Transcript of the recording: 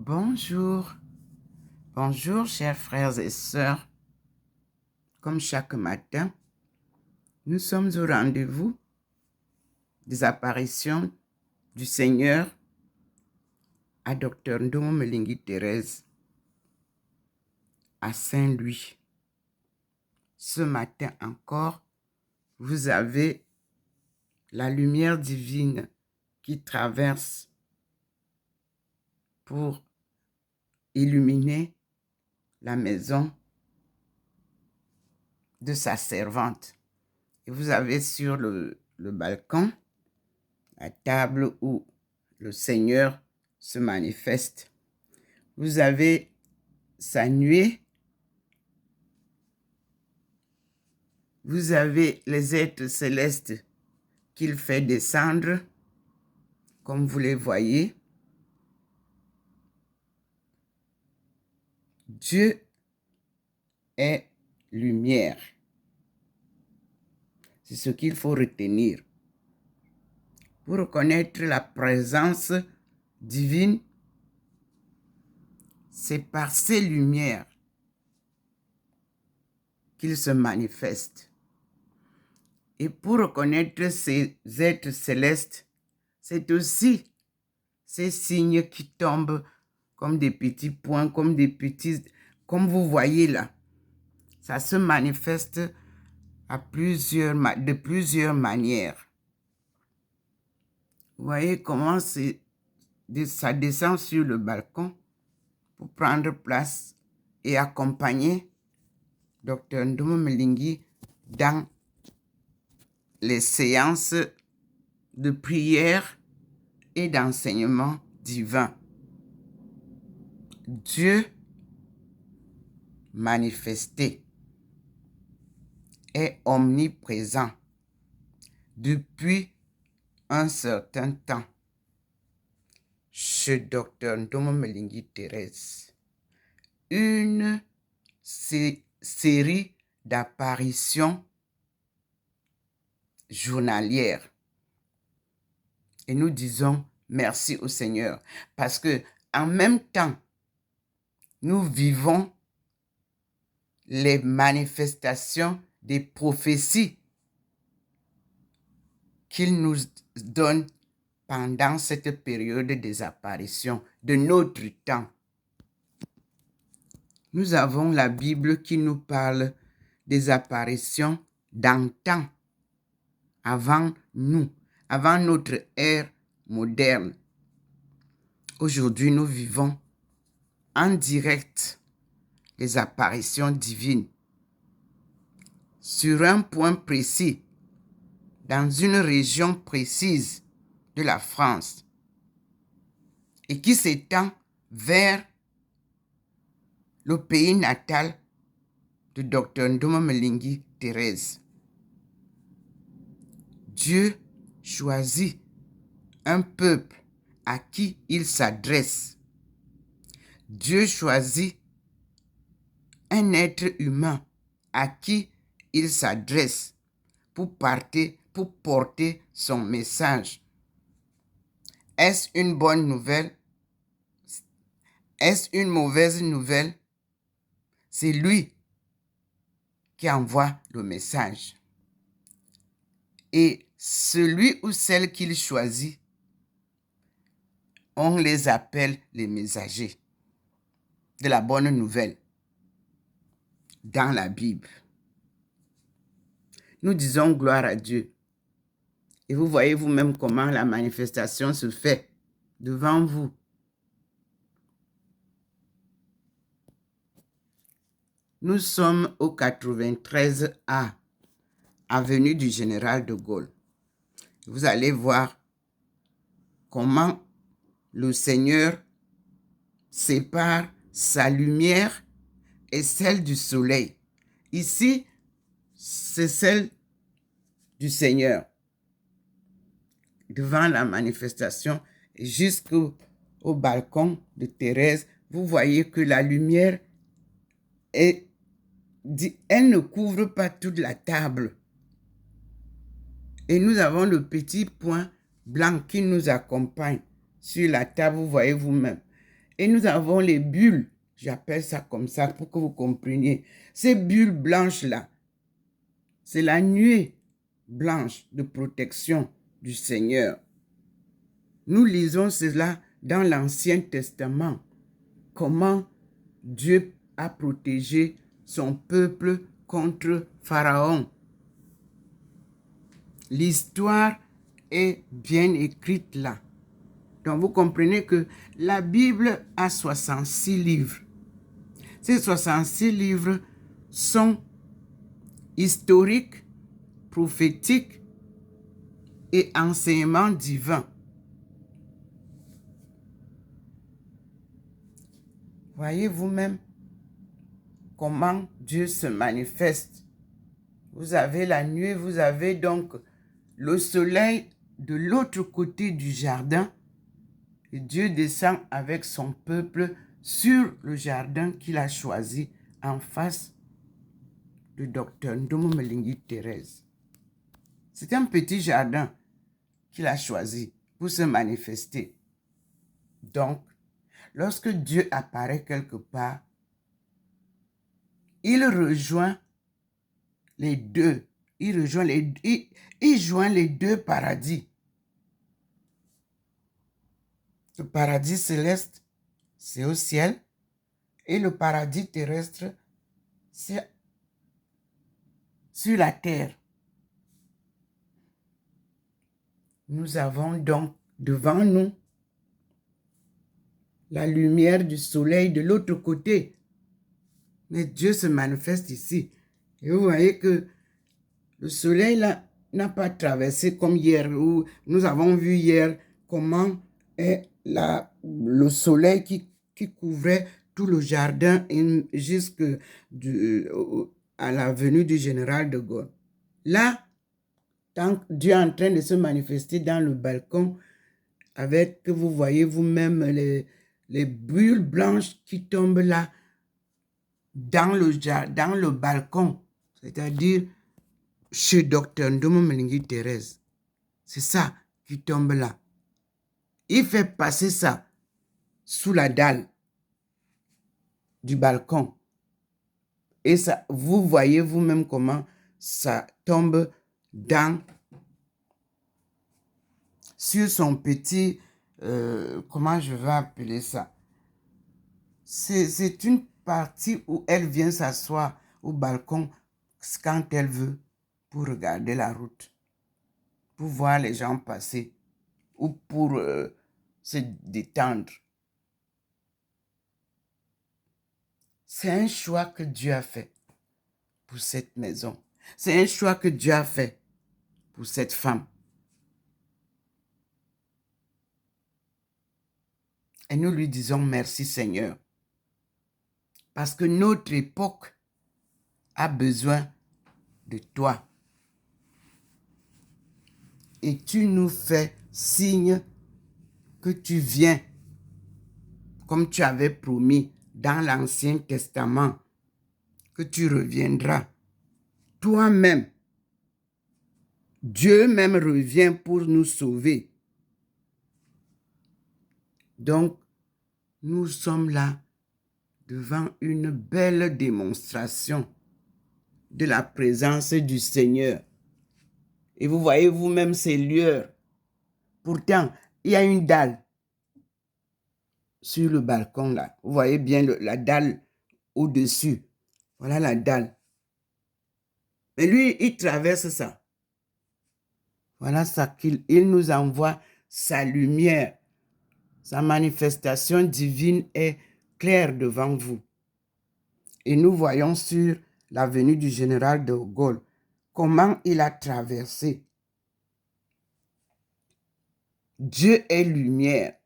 Bonjour, bonjour chers frères et sœurs. Comme chaque matin, nous sommes au rendez-vous des apparitions du Seigneur à Dr Ndomo Mlingi Thérèse à Saint-Louis. Ce matin encore, vous avez la lumière divine qui traverse pour illuminer la maison de sa servante. Et vous avez sur le balcon la table où le Seigneur se manifeste. Vous avez sa nuée. Vous avez les êtres célestes qu'il fait descendre, comme vous les voyez. Dieu est lumière. C'est ce qu'il faut retenir. Pour reconnaître la présence divine, c'est par ces lumières qu'il se manifeste. Et pour reconnaître ces êtres célestes, c'est aussi ces signes qui tombent comme des petits points, comme comme vous voyez là. Ça se manifeste de plusieurs manières. Vous voyez comment ça descend sur le balcon pour prendre place et accompagner Dr Ndomo Mlingi dans les séances de prière et d'enseignement divin. Dieu manifesté est omniprésent depuis un certain temps chez Dr Ndomo Mlingi Thérèse. Une série d'apparitions journalières. Et nous disons merci au Seigneur parce que en même temps, nous vivons les manifestations des prophéties qu'il nous donne pendant cette période des apparitions de notre temps. Nous avons la Bible qui nous parle des apparitions d'antan, avant nous, avant notre ère moderne. Aujourd'hui, nous vivons en direct les apparitions divines sur un point précis, dans une région précise de la France et qui s'étend vers le pays natal de Dr Ndomo Mlingi Thérèse. Dieu choisit un peuple à qui il s'adresse. Dieu choisit un être humain à qui il s'adresse pour porter son message. Est-ce une bonne nouvelle? Est-ce une mauvaise nouvelle? C'est lui qui envoie le message. Et celui ou celle qu'il choisit, on les appelle les messagers de la bonne nouvelle dans la Bible. Nous disons gloire à Dieu. Et vous voyez vous-même comment la manifestation se fait devant vous. Nous sommes au 93A, avenue du Général de Gaulle. Vous allez voir comment le Seigneur sépare sa lumière et celle du soleil. Ici, c'est celle du Seigneur. Devant la manifestation, jusqu'au balcon de Thérèse, vous voyez que la lumière elle ne couvre pas toute la table. Et nous avons le petit point blanc qui nous accompagne sur la table, vous voyez vous-même. Et nous avons les bulles, j'appelle ça comme ça pour que vous compreniez. Ces bulles blanches-là, c'est la nuée blanche de protection du Seigneur. Nous lisons cela dans l'Ancien Testament. Comment Dieu a protégé son peuple contre Pharaon. L'histoire est bien écrite là. Donc vous comprenez que la Bible a 66 livres. Ces 66 livres sont historiques, prophétiques et enseignements divins. Voyez vous-même comment Dieu se manifeste. Vous avez la nuit, vous avez donc le soleil de l'autre côté du jardin. Et Dieu descend avec son peuple sur le jardin qu'il a choisi en face de Dr. Ndomo Mlingui Thérèse. C'est un petit jardin qu'il a choisi pour se manifester. Donc, lorsque Dieu apparaît quelque part, il rejoint les deux. Il joint les deux paradis. Le paradis céleste, c'est au ciel, et le paradis terrestre, c'est sur la terre. Nous avons donc devant nous la lumière du soleil de l'autre côté. Mais Dieu se manifeste ici. Et vous voyez que le soleil là n'a pas traversé comme hier, où nous avons vu hier comment est le soleil qui couvrait tout le jardin jusqu'à la venue du général de Gaulle. Là, tant que Dieu est en train de se manifester dans le balcon, avec, que vous voyez vous-même, les bulles blanches qui tombent là, dans le balcon, c'est-à-dire chez Dr. Ndomo Mlingui Thérèse. C'est ça qui tombe là. Il fait passer ça sous la dalle du balcon. Et ça, vous voyez vous-même comment ça tombe sur son petit, comment je vais appeler ça? C'est une partie où elle vient s'asseoir au balcon quand elle veut pour regarder la route, pour voir les gens passer ou pour se détendre. C'est un choix que Dieu a fait pour cette maison. C'est un choix que Dieu a fait pour cette femme. Et nous lui disons merci Seigneur. Parce que notre époque a besoin de toi. Et tu nous fais signe que tu viens, comme tu avais promis dans l'Ancien Testament, que tu reviendras. Toi-même, Dieu même revient pour nous sauver. Donc, nous sommes là devant une belle démonstration de la présence du Seigneur. Et vous voyez vous-même ces lueurs. Pourtant, il y a une dalle sur le balcon là. Vous voyez bien la dalle au-dessus. Voilà la dalle. Mais lui, il traverse ça. Voilà ça qu'il nous envoie sa lumière. Sa manifestation divine est claire devant vous. Et nous voyons sur la venue du général de Gaulle comment il a traversé. Dieu est lumière.